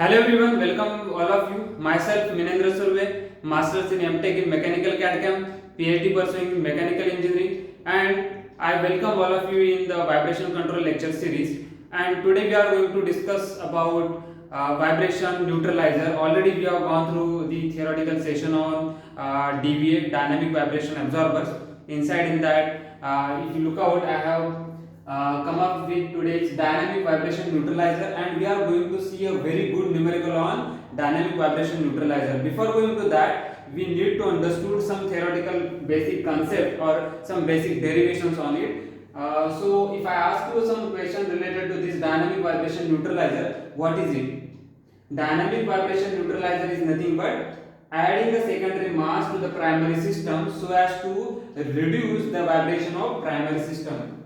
Hello everyone, welcome all of you. Myself Minendra Surve, Masters in MTech in Mechanical CAD/CAM, PhD pursuing in Mechanical Engineering, and I welcome all of you in the Vibration Control lecture series. And today we are going to discuss about vibration neutralizer. Already we have gone through the theoretical session on DVA, dynamic vibration absorbers. Inside in that, if you look out, I have come up with today's dynamic vibration neutralizer, and we are going to see a very good numerical on dynamic vibration neutralizer. Before going to that, we need to understood some theoretical basic concept or some basic derivations on it. So if I ask you some question related to this dynamic vibration neutralizer, what is it? Dynamic vibration neutralizer is nothing but adding the secondary mass to the primary system so as to reduce the vibration of primary system.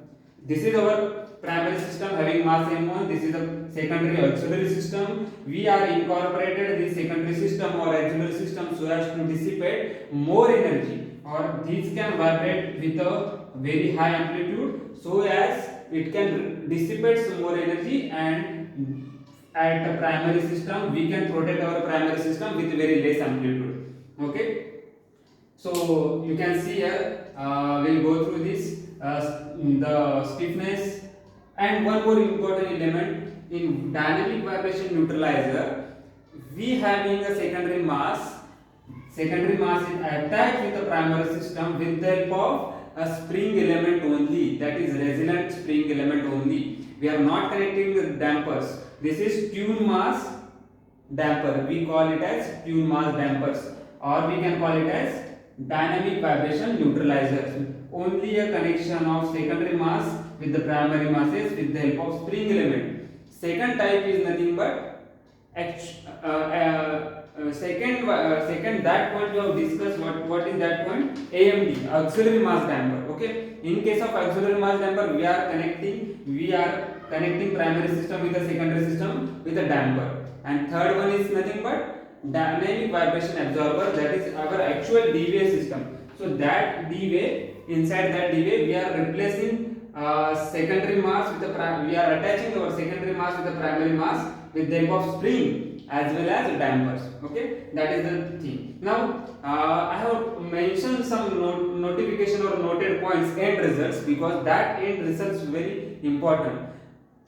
This is our primary system having mass m1. This is the secondary auxiliary system. We are incorporated this secondary system or auxiliary system so as to dissipate more energy, or these can vibrate with a very high amplitude so as it can dissipate some more energy, and at the primary system we can protect our primary system with very less amplitude. Okay, so you can see here, we'll go through this, the stiffness, and one more important element in dynamic vibration neutralizer. We having a secondary mass. Secondary mass is attached with the primary system with the help of a spring element only, that is resonant spring element only. We are not connecting the dampers. This is tune mass damper. We call it as tune mass dampers, or we can call it as dynamic vibration neutralizers. Only a connection of secondary mass with the primary masses with the help of spring element. Second type is nothing but second that point we have discussed. What is that point? AMD, auxiliary mass damper. Okay, in case of auxiliary mass damper, we are connecting primary system with the secondary system with a damper. And third one is nothing but dynamic vibration absorber, that is our actual DVA system. So that DVA, inside that DVA we are replacing secondary mass with the we are attaching our secondary mass with the primary mass with the help of spring as well as dampers. Okay, that is the thing. Now I have mentioned some notification or noted points, end results, because that end results very important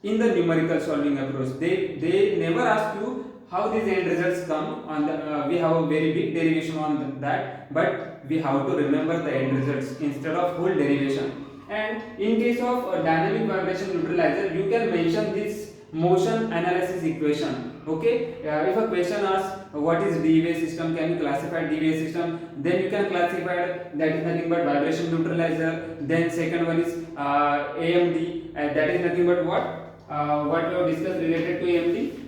in the numerical solving approach. They never ask you how these end results come on the we have a very big derivation on that, but we have to remember the end results instead of whole derivation. And in case of dynamic vibration neutralizer, you can mention this motion analysis equation. Okay, if a question asks what is DVA system, can you classify DVA system, then you can classify that is nothing but vibration neutralizer. Then second one is AMD, that is nothing but what we have discussed related to AMD,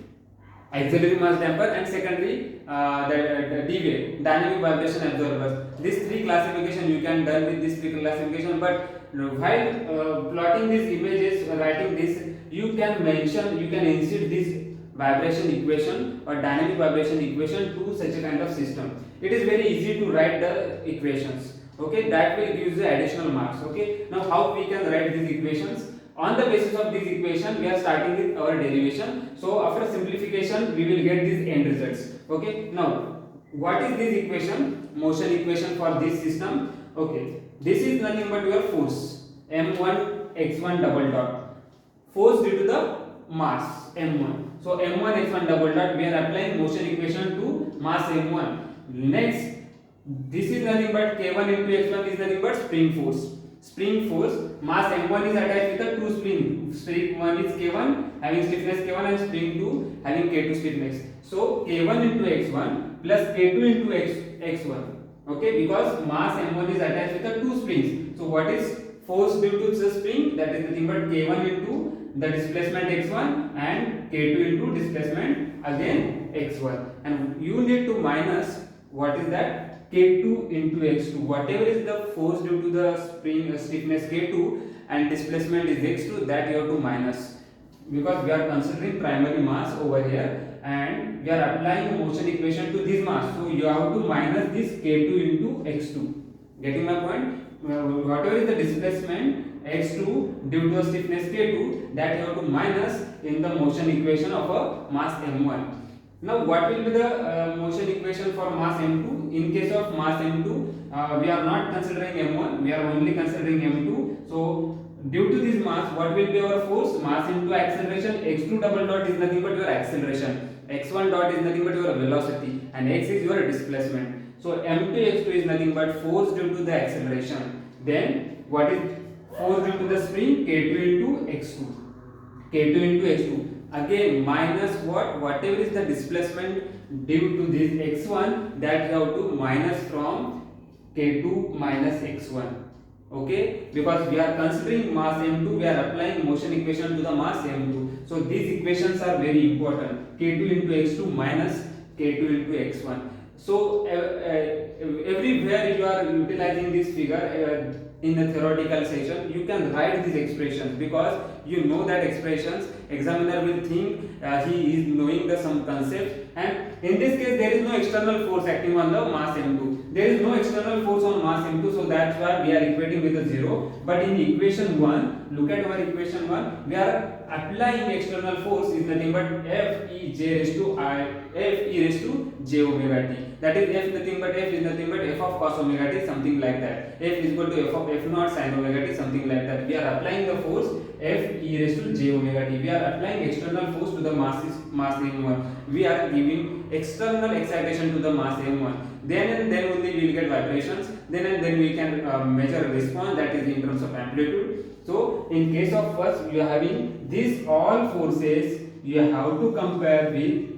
auxiliary mass damper, and secondary the DVA, dynamic vibration absorbers. These three classification you can done with this three classification, but while plotting these images, writing this, you can mention, you can insert this vibration equation or dynamic vibration equation to such a kind of system. It is very easy to write the equations. Okay, that will give you additional marks. Okay, now how we can write these equations? On the basis of this equation, we are starting with our derivation. So after simplification, we will get these end results. Okay, now what is this equation? Motion equation for this system. Okay, this is nothing but your force m1 x1 double dot, force due to the mass m1. So m1 x1 double dot, we are applying motion equation to mass m1. Next, this is nothing but k1 into x1 is nothing but spring force. Spring force, mass m1 is attached with the two spring. Spring 1 is k1 having stiffness k1 and spring 2 having k2 stiffness. So k1 into x1 plus k2 into x1. Okay, because mass m1 is attached with the two springs. So what is force due to the spring? That is nothing but k1 into the displacement x1 and k2 into displacement again x1. And you need to minus what is that? K2 into x2. Whatever is the force due to the spring stiffness K2 and displacement is x2, that you have to minus, because we are considering primary mass over here and we are applying motion equation to this mass. So you have to minus this K2 into x2. Getting my point? Whatever is the displacement x2 due to a stiffness K2, that you have to minus in the motion equation of a mass m1. Now, what will be the motion equation for mass m2? In case of mass m2, we are not considering m1, we are only considering m2. So, due to this mass, what will be our force? Mass into acceleration. x2 double dot is nothing but your acceleration. x1 dot is nothing but your velocity, and x is your displacement. So, m2 x2 is nothing but force due to the acceleration. Then, what is force due to the spring? k2 into x2. k2 into x2, again minus what, whatever is the displacement due to this x1, that you have to minus from k2 minus x1. Okay, because we are considering mass m2, we are applying motion equation to the mass m2. So these equations are very important: k2 into x2 minus k2 into x1. So everywhere you are utilizing this figure in the theoretical session, you can write these expressions, because you know that expressions, examiner will think he is knowing the some concept. And in this case, there is no external force acting on the mass m2. There is no external force on mass m2, so that's why we are equating with a 0. But in equation 1, look at our equation 1, we are applying external force is nothing but f e raised to j omega t. That is f nothing but f is nothing but f of cos omega t, something like that. F is equal to f of f naught sin omega t, something like that. We are applying the force f e raised to j omega t. We are applying external force to the mass m1. We are giving external excitation to the mass m1. Then and then only we will get vibrations. Then and then we can measure response, that is in terms of amplitude. So in case of first, you are having these all forces, you have to compare with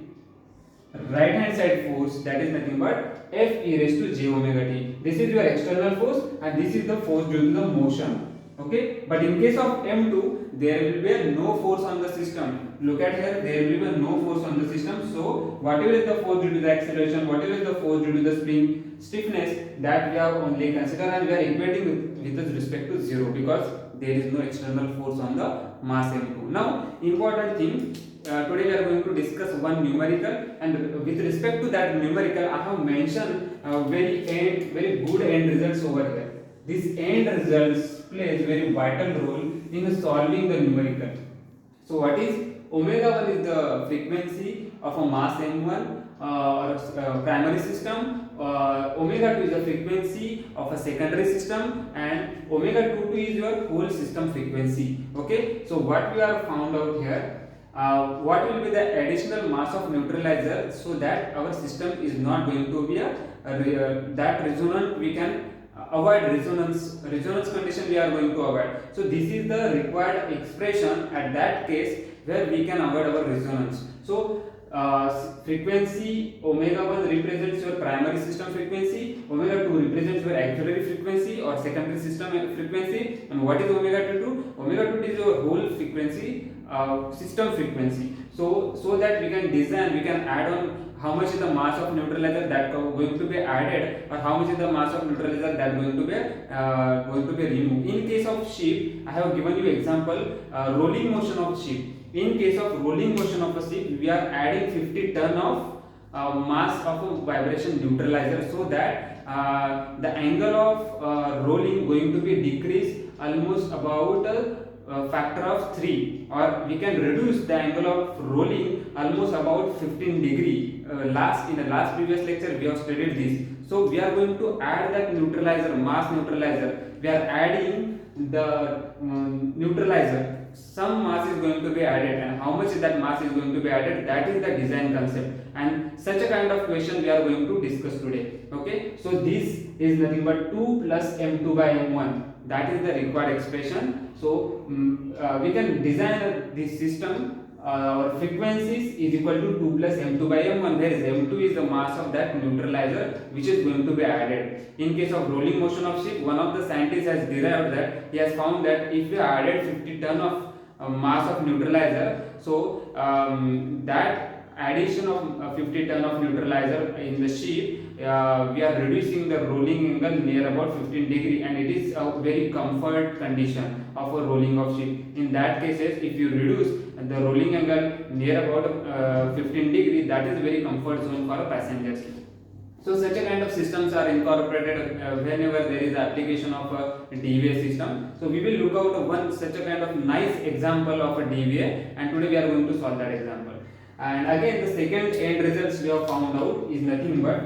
right hand side force, that is nothing but f e raised to j omega t. This is your external force, and this is the force due to the motion. Okay, but in case of m2, there will be no force on the system. Look at here, there will be no force on the system. So whatever is the force due to the acceleration, whatever is the force due to the spring stiffness, that we have only considered, and we are equating with respect to 0, because there is no external force on the mass m2. Now, important thing, today we are going to discuss one numerical, and with respect to that numerical, I have mentioned very good end results over here. These end results plays very vital role in solving the numerical. So what is omega 1 is the frequency of a mass m1 primary system. Omega 2 is the frequency of a secondary system, and omega 2 is your whole system frequency. Okay, so what we are found out here, what will be the additional mass of neutralizer, so that our system is not going to be that resonant, we can avoid resonance condition, we are going to avoid. So this is the required expression at that case where we can avoid our resonance. So frequency omega 1 represents your primary system frequency, omega 2 represents your auxiliary frequency or secondary system frequency, and what is omega 2? Omega 2 is your whole frequency, system frequency. So that we can design, we can add on how much is the mass of neutralizer that going to be added, or how much is the mass of neutralizer that going to be removed. In case of ship, I have given you example, rolling motion of ship. In case of rolling motion of a ship, we are adding 50 ton of mass of a vibration neutralizer, so that the angle of rolling going to be decreased almost about a factor of 3, or we can reduce the angle of rolling almost about 15 degree. In the last previous lecture we have studied this. So we are going to add that neutralizer, mass neutralizer. We are adding the neutralizer. Some mass is going to be added, and how much that mass is going to be added, that is the design concept, and such a kind of question we are going to discuss today. Okay, so this is nothing but 2 plus m2 by m1, that is the required expression. So we can design this system. Our frequencies is equal to 2 plus m2 by m1, where m2 is the mass of that neutralizer which is going to be added. In case of rolling motion of ship, one of the scientists has derived that, he has found that if we added 50 ton of mass of neutralizer, so that addition of 50 ton of neutralizer in the ship, we are reducing the rolling angle near about 15 degree, and it is a very comfort condition of a rolling of ship. In that cases, if you reduce the rolling angle near about 15 degree, that is very comfort zone for passengers. So such a kind of systems are incorporated whenever there is application of a DVA system. So we will look out one such a kind of nice example of a DVA, and today we are going to solve that example. And again the second end results we have found out is nothing but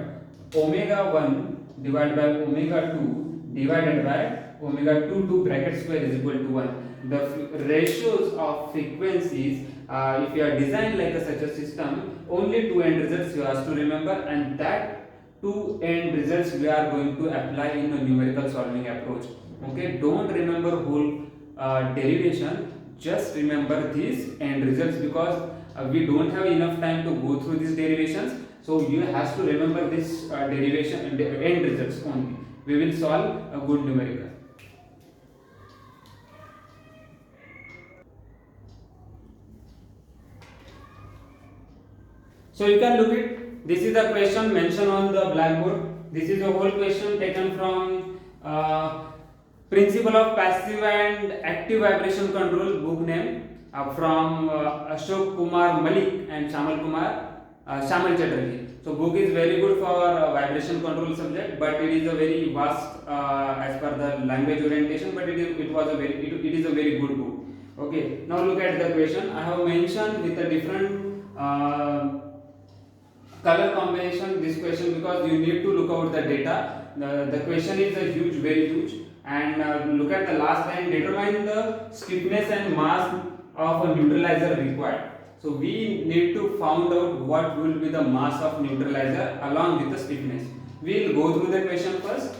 omega 1 divided by omega 2 divided by omega 2 to bracket square is equal to 1. The ratios of frequencies, if you are designed like such a system, only two end results you have to remember, and that two end results we are going to apply in a numerical solving approach. Okay, don't remember whole derivation, just remember these end results, because we don't have enough time to go through these derivations. So you have to remember this derivation and end results only. We will solve a good numerical. So you can look it. This is the question mentioned on the blackboard. This is a whole question taken from Principle of Passive and Active Vibration Control book name, from Ashok Kumar Malik and Shamal Chatterjee. So book is very good for vibration control subject, but it is a very vast as per the language orientation. But it is a very good book. Okay. Now look at the question. I have mentioned with a different color combination this question, because you need to look out the data. The question is a huge, very huge. And look at the last line. Determine the stiffness and mass of a neutralizer required. So we need to find out what will be the mass of neutralizer along with the stiffness. We will go through the question first.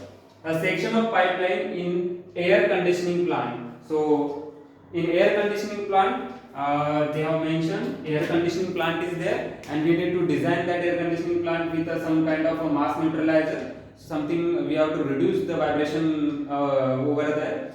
A section of pipeline in air conditioning plant. So in air conditioning plant, they have mentioned air conditioning plant is there, and we need to design that air conditioning plant with some kind of a mass neutralizer. Something we have to reduce the vibration over there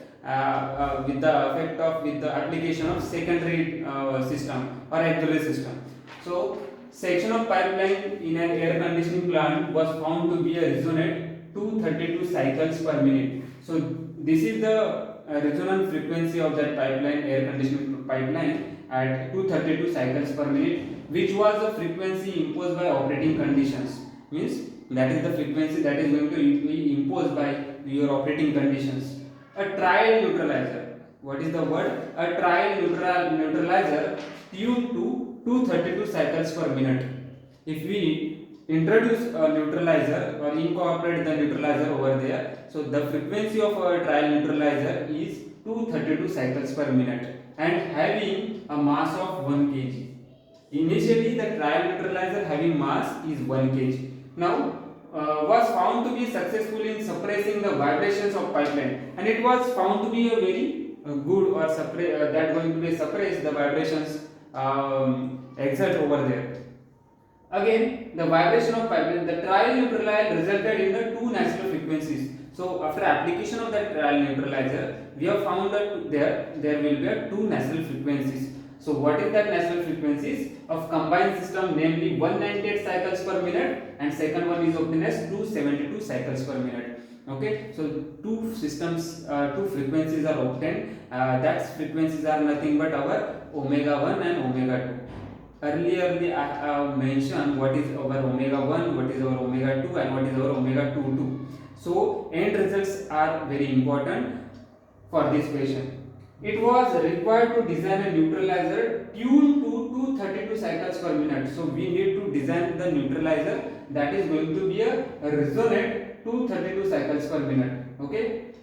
with the application of secondary system or auxiliary system. So section of pipeline in an air conditioning plant was found to be a resonate 232 cycles per minute. So this is the resonance frequency of that pipeline, air conditioning pipeline, at 232 cycles per minute, which was the frequency imposed by operating conditions. Means that is the frequency that is going to be imposed by your operating conditions. A trial neutralizer. What is the word? A trial neutralizer tuned to 232 cycles per minute. If we introduce a neutralizer or incorporate the neutralizer over there, so the frequency of a trial neutralizer is 232 cycles per minute and having a mass of 1 kg. Initially the trial neutralizer having mass is 1 kg. Now was found to be successful in suppressing the vibrations of pipeline, and it was found to be a very good or that going to be suppress the vibrations exert over there. Again, the vibration of pipeline, the trial neutralizer resulted in the two natural frequencies. So after application of that trial neutralizer, we have found that there will be two natural frequencies. So what is that natural frequencies of combined system, namely 198 cycles per minute, and second one is obtained as 272 cycles per minute. Okay, so two systems, two frequencies are obtained. That frequencies are nothing but our omega 1 and omega 2. Earlier I have mentioned what is our omega 1, what is our omega 2, and what is our omega 2. So end results are very important for this question. It was required to design a neutralizer tuned to 232 cycles per minute. So we need to design the neutralizer that is going to be a resonate 232 cycles per minute. Okay,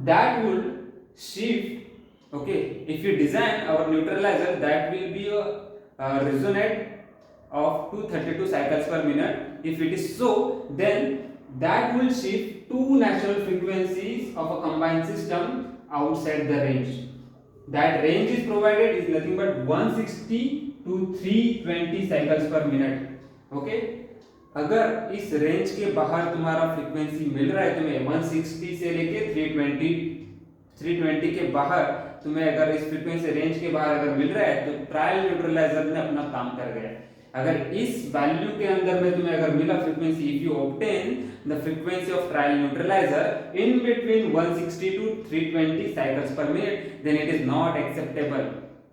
that would shift. Okay, if you design our neutralizer, that will be a resonate of 232 cycles per minute. If it is so, then that will shift two natural frequencies of a combined system outside the range. That range is provided is nothing but 160 to 320 cycles per minute. Okay, अगर इस range के बाहर तुम्हारा frequency मिल रहा है तुम्हें 160 से लेके 320 के बाहर तुम्हें अगर इस फ्रीक्वेंसी रेंज के बाहर अगर मिल रहा है तो ट्रायल न्यूट्रलाइजर ने अपना काम कर गया। अगर इस वैल्यू के अंदर में तुम्हें अगर मिला frequency, if you obtain the frequency of trial neutraliser in between 160 to 320 cycles per minute, then it is not acceptable.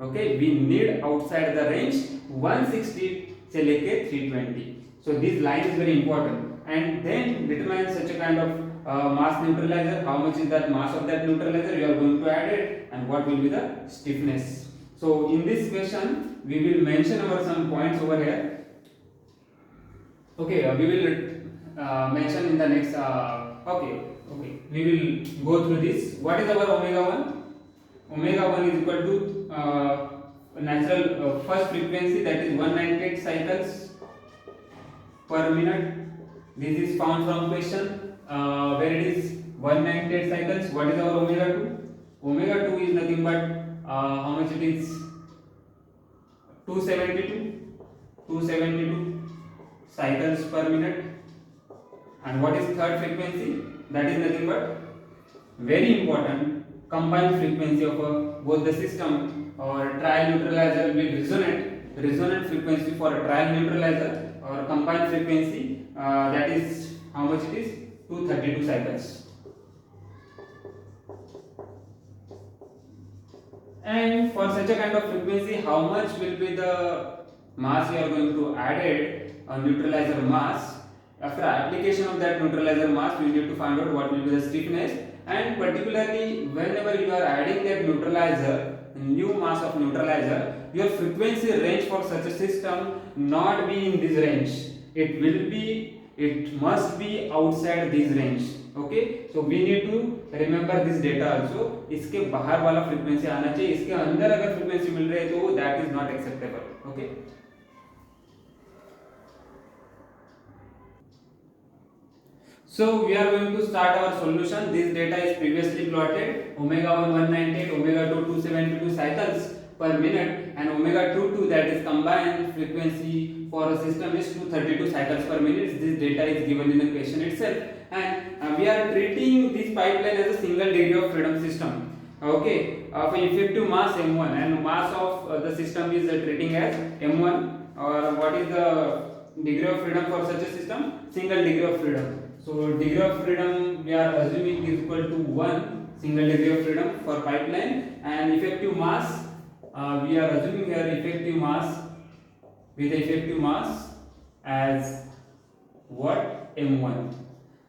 Okay, we need outside the range 160 से लेके 320. So this line is very important, and then determine such a kind of mass neutralizer. How much is that mass of that neutralizer? You are going to add it, and what will be the stiffness? So in this question we will mention our some points over here. Okay, we will mention in the next. Okay. We will go through this. What is our omega 1? Omega 1 is equal to natural first frequency, that is 198 cycles per minute. This is found from question where it is 198 cycles. What is our omega 2? Omega 2 is nothing but how much it is? 272 cycles per minute. And what is third frequency? That is nothing but very important combined frequency of both the system or trial neutralizer will resonant frequency for a trial neutralizer or combined frequency, that is how much it is? 232 cycles. And for such a kind of frequency, how much will be the mass you are going to add it on neutralizer mass? After application of that neutralizer mass, we need to find out what will be the stiffness, and particularly whenever you are adding that neutralizer, new mass of neutralizer, your frequency range for such a system not be in this range. It must be outside this range. Okay, so we need to remember this data also. इसके बाहर वाला frequency आना चाहिए, इसके अंदर अगर frequency मिल रही है तो that is not acceptable. Okay. So we are going to start our solution. This data is previously plotted. Omega 1 198, omega 2 272 cycles per minute, and omega 2 that is combined frequency for a system is 232 cycles per minute. This data is given in the question itself, and we are treating this pipeline as a single degree of freedom system. Okay, for effective mass m1 and mass of the system is treating as m1, or what is the degree of freedom for such a system? Single degree of freedom. So degree of freedom we are assuming is equal to 1 single degree of freedom for pipeline, and effective mass we are assuming here effective mass with effective mass as what? m1.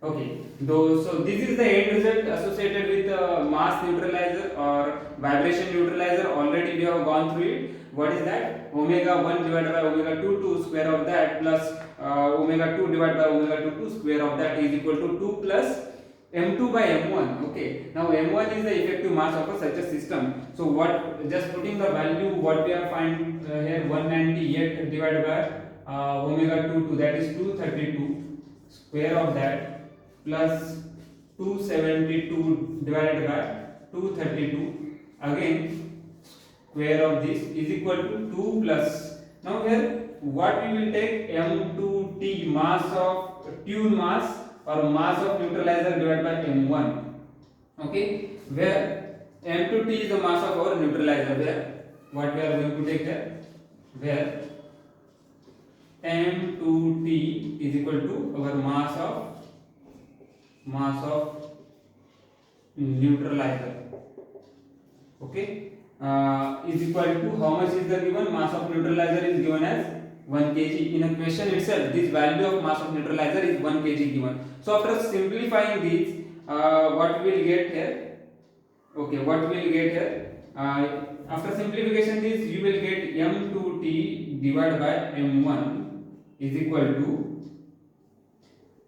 Okay, so this is the end result associated with mass neutralizer or vibration neutralizer. Already we have gone through it. What is that? Omega 1 divided by omega 2 square of that plus omega 2 divided by omega 2 square of that is equal to 2 plus m2 by m1. Okay, now m1 is the effective mass of such a system. So what, just putting the value, what we are find here, 198 divided by omega 2 that is 232 square of that plus 272 divided by 232 again square of this is equal to 2 plus, now here what we will take, m2t mass of tune mass or mass of neutralizer divided by m1. Okay, where m2t is the mass of our neutralizer, where what we are going to take here, where m2t is equal to our mass of neutralizer. Okay, is equal to how much is the given mass of neutralizer is given as 1 kg. In a question itself, this value of mass of neutralizer is 1 kg given. So after simplifying these, what we will get here? Okay, what we will get here? After simplification, this you will get m2t divided by m1 is equal to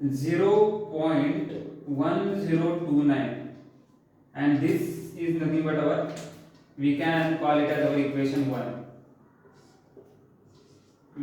0.1029, and this is nothing but our, we can call it as our equation 1.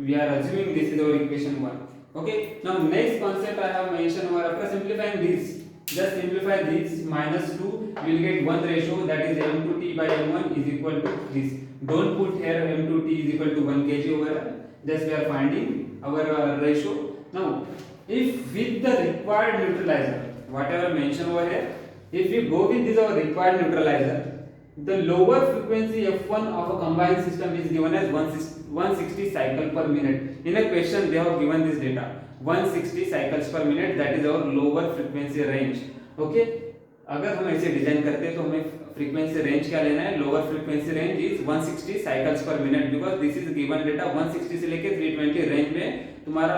We are assuming this is our equation 1. Okay, now next concept I have mentioned over, after simplifying this, just simplify this, minus 2, we will get 1 ratio, that is m2t by m1 is equal to this. Don't put here m2t is equal to 1 kg over here, just we are finding our ratio. Now if with the required neutralizer, whatever mentioned over here, if we go with this our required neutralizer, the lower frequency f1 of a combined system is given as 160 cycle per minute. In a question they have given this data 160 cycles per minute, that is our lower frequency range. Okay, अगर हम ऐसे design करते हैं तो हमें frequency range क्या लेना है, lower frequency range is 160 cycles पर minute, because this is given data 160 से लेके 320 रेंज में तुम्हारा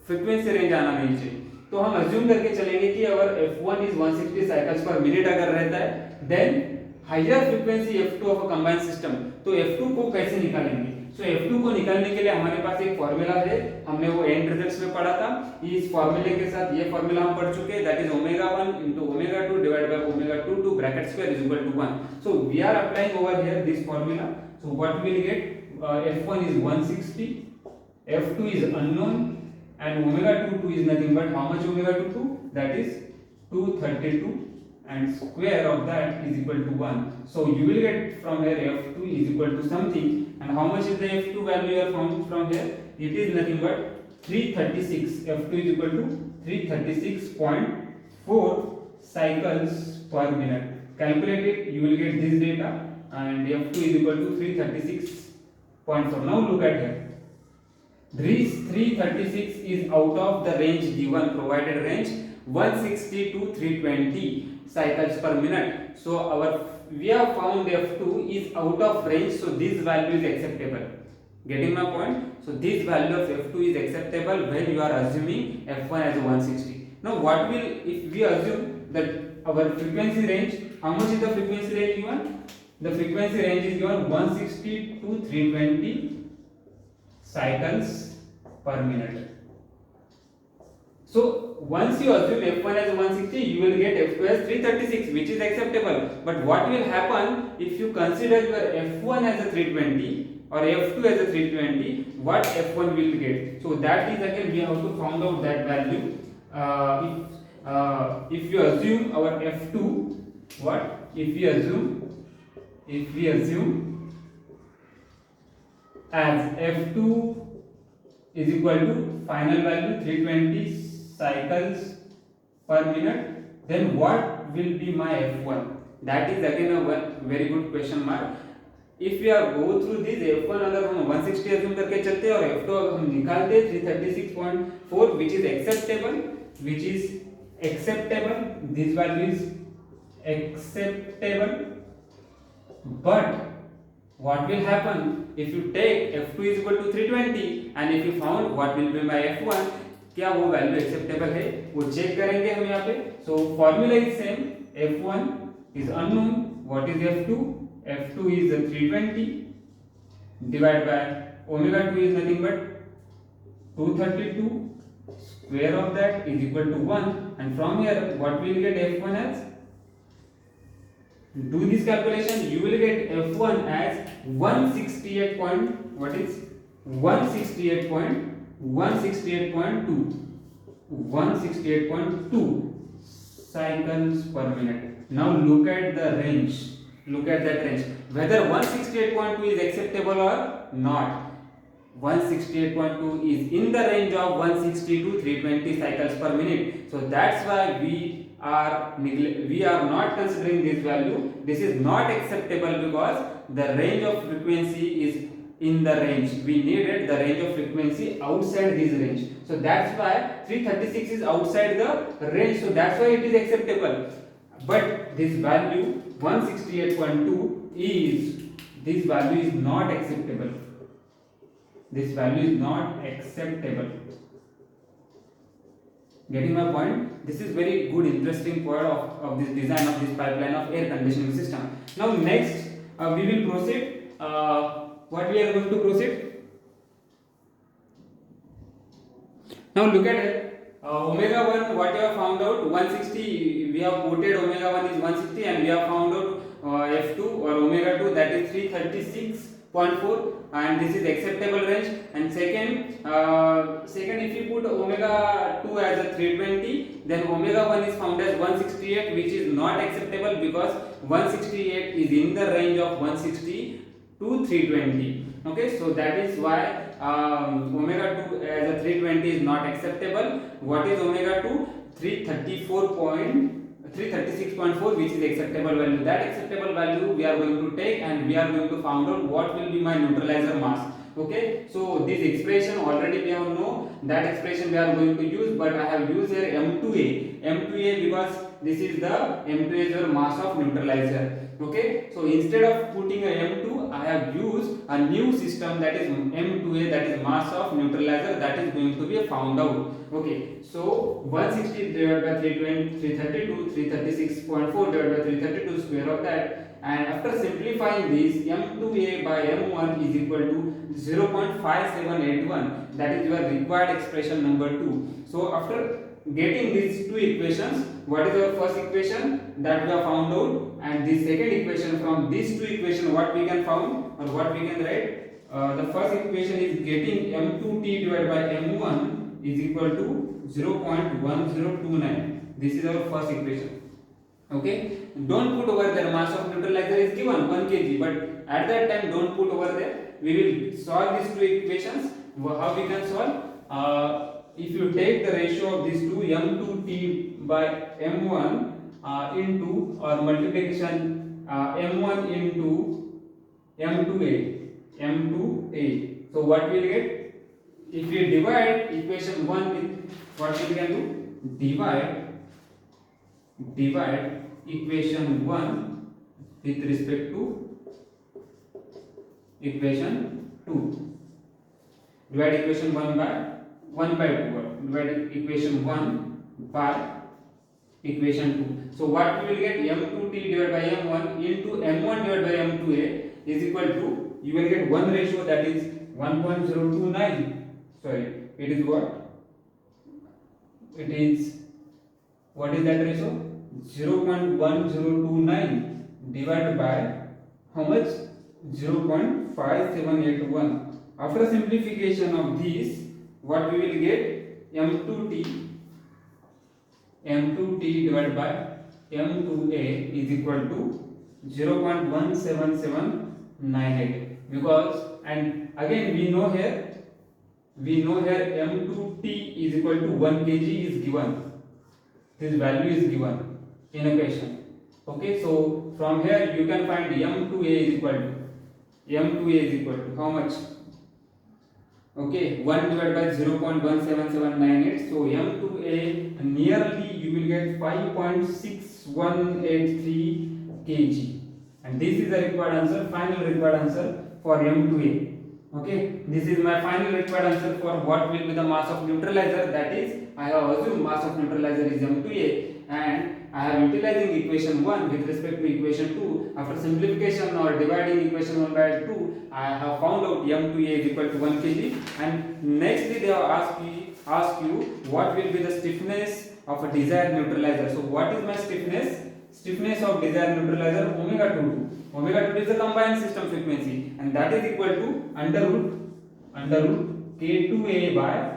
फ्रीक्वेंसी रेंज आना नहीं चाहिए. तो हम अज्यूम करके चलेंगे कि अगर f1 इज 160 साइकिल्स पर मिनट अगर रहता है, then higher frequency F2 of a combined system, तो F2 को कैसे निकालेंगे? सो F2 को निकालने के लिए हमारे पास एक फॉर्मूला है, हमने वो एंड रिजल्ट्स में पढ़ा था। इस फॉर्मूले के साथ ये फॉर्मूला हम पढ़ चुके हैं, that is omega 1 into omega 2 divided by omega 2 to bracket square is equal to 1. So we are applying over here this formula. So what we will get, F1 is 160, F2 is unknown, and omega 2 is nothing but how much omega 2? That is 232, and square of that is equal to 1. So you will get from here F2 is equal to something, and how much is the F2 value you are found from here? It is nothing but 336. F2 is equal to 336.4 cycles per minute. Calculate it, you will get this data, and F2 is equal to 336.4. Now look at here. This 336 is out of the range given, provided range 160 to 320 cycles per minute. So we have found F2 is out of range, so this value is acceptable. Getting my point? So this value of F2 is acceptable when you are assuming F1 as 160. Now what will, if we assume that our frequency range, how much is the frequency range given? The frequency range is given 160 to 320 cycles per minute. So once you assume F1 as 160, you will get F2 as 336, which is acceptable. But what will happen if you consider your F1 as a 320 or F2 as a 320? What F1 will get? So that is again we have to find out that value. If you assume our F2, what? If we assume as F2 is equal to final value 320 cycles per minute, then what will be my F1? That is again a very good question mark. If we are go through this F1 अगर हम 160 assume करके चलते हैं और F2 अगर हम निकालते हैं 336.4, which is acceptable, this value is acceptable. But what will happen if you take F2 is equal to 320 and if you found what will be my F1, क्या वो वैल्यू एक्सेप्टेबल है, वो चेक करेंगे हम यहाँ पे. So formula is same, F1 is unknown, what is F2? F2 is 320 divided by omega 2 is nothing but 232, square of that is equal to 1, and from here what we will get F1 as? Do this calculation, you will get F1 as 168 point, what is 168.2 cycles per minute. Now look at the range, look at that range, whether 168.2 is acceptable or not. 168.2 is in the range of 160 to 320 cycles per minute. So that's why we are not considering this value. This is not acceptable because the range of frequency is in the range. We needed the range of frequency outside this range. So that's why 336 is outside the range. So that's why it is acceptable. But this value 168.2 this value is not acceptable. This value is not acceptable. Getting my point? This is very good, interesting part of this design of this pipeline of air conditioning system. Now next we will proceed. What we are going to proceed? Now look at it. Omega 1, what you have found out, 160, we have quoted omega 1 is 160 and we have found out F2 or omega 2, that is 336.4, and this is acceptable range. And second if you put omega 2 as a 320, then omega 1 is found as 168, which is not acceptable because 168 is in the range of 160 to 320. Okay, so that is why omega 2 as a 320 is not acceptable. What is omega 2? 336.4, which is acceptable value. That acceptable value we are going to take and we are going to find out what will be my neutralizer mass. Okay, so this expression already we have know, that expression we are going to use, but I have used here M2A because this is the M2A is your mass of neutralizer. Okay, so instead of putting a M2, I have used a new system, that is M2A, that is mass of neutralizer, that is going to be found out. Okay, so 160 divided by 332, 336.4 divided by 332, square of that, and after simplifying this, m2a by m1 is equal to 0.5781. That is your required expression number 2. So after getting these two equations, what is our first equation that we have found out, and the second equation, from these two equations what we can found or what we can write. The first equation is getting m2t divided by m1 is equal to 0.1029. This is our first equation. Okay, don't put over there mass of neutralizer is given 1 kg, but at that time don't put over there. We will solve these two equations. How we can solve? If you take the ratio of these two, m2t by m1 into or multiplication m1 into m2a. So what we will get? If we divide equation 1 with what we can do? Divide equation 1 with respect to equation 2. Divide equation 1 by 2. Divide equation 1 by equation 2. So what we will get? m2t divided by m1 into m1 divided by m2a is equal to, you will get one ratio, that is 1.029. Sorry, it is what? It is, what is that ratio? 0.1029 divided by how much? 0.5781. After simplification of this, what we will get? m2t divided by m2a is equal to 0.17798, because, and again we know here m2t is equal to 1 kg is given. This value is given in a question. Okay, so from here you can find m2a is equal to how much? Okay, 1 divided by 0.17798. So m2a nearly you will get 5.6183 kg, and this is the required answer, final required answer for m2a. Okay, this is my final required answer for what will be the mass of neutralizer. That is, I have assumed mass of neutralizer is m2a, and I am utilizing equation 1 with respect to equation 2. After simplification or dividing equation 1 by 2, I have found out m2a is equal to 1 kg. And nextly they have asked you what will be the stiffness of a desired neutralizer. So what is my stiffness? Stiffness of desired neutralizer omega 2. Omega 2 is the combined system frequency, and that is equal to under root k2a by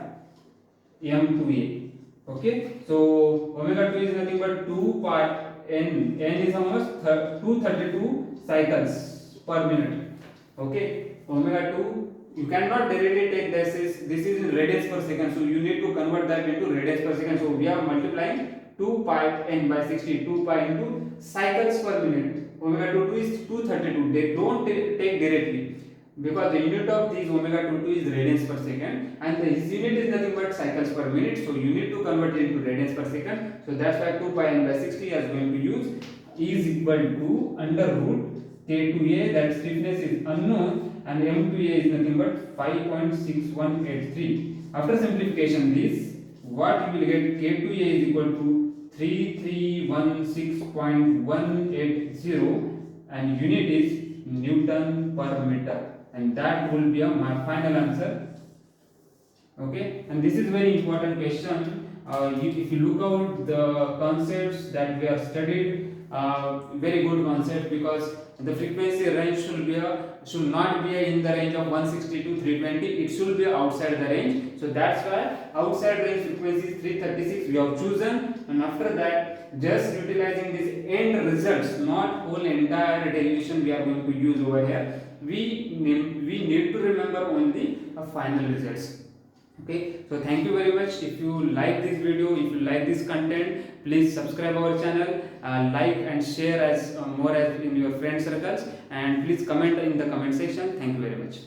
m2a. Okay, so omega 2 is nothing but 2 pi n. N is how much? 232 cycles per minute. Okay, omega 2, you cannot directly take this is in radians per second, so you need to convert that into radians per second. So we are multiplying 2 pi n by 60, 2 pi into cycles per minute. Omega 2 is 232. They don't take directly, because the unit of this omega 2 is radians per second, and this unit is nothing but cycles per minute. So you need to convert it into radians per second. So that's why 2 pi n by 60 is going to use is equal to under root k2a, that stiffness is unknown, and m2a is nothing but 5.6183. After simplification this, what you will get? K2a is equal to 3316.180, and unit is Newton per meter, and that will be my final answer. Okay, and this is very important question. If you look out the concepts that we have studied, very good concept, because the frequency range should not be in the range of 160 to 320. It should be outside the range. So that's why outside range frequency is 336 we have chosen, and after that just utilizing this end results, not whole entire derivation we are going to use over here. We need to remember only final results. Okay, so thank you very much. If you like this video, if you like this content, please subscribe our channel, like and share as more as in your friend circles, and please comment in the comment section. Thank you very much.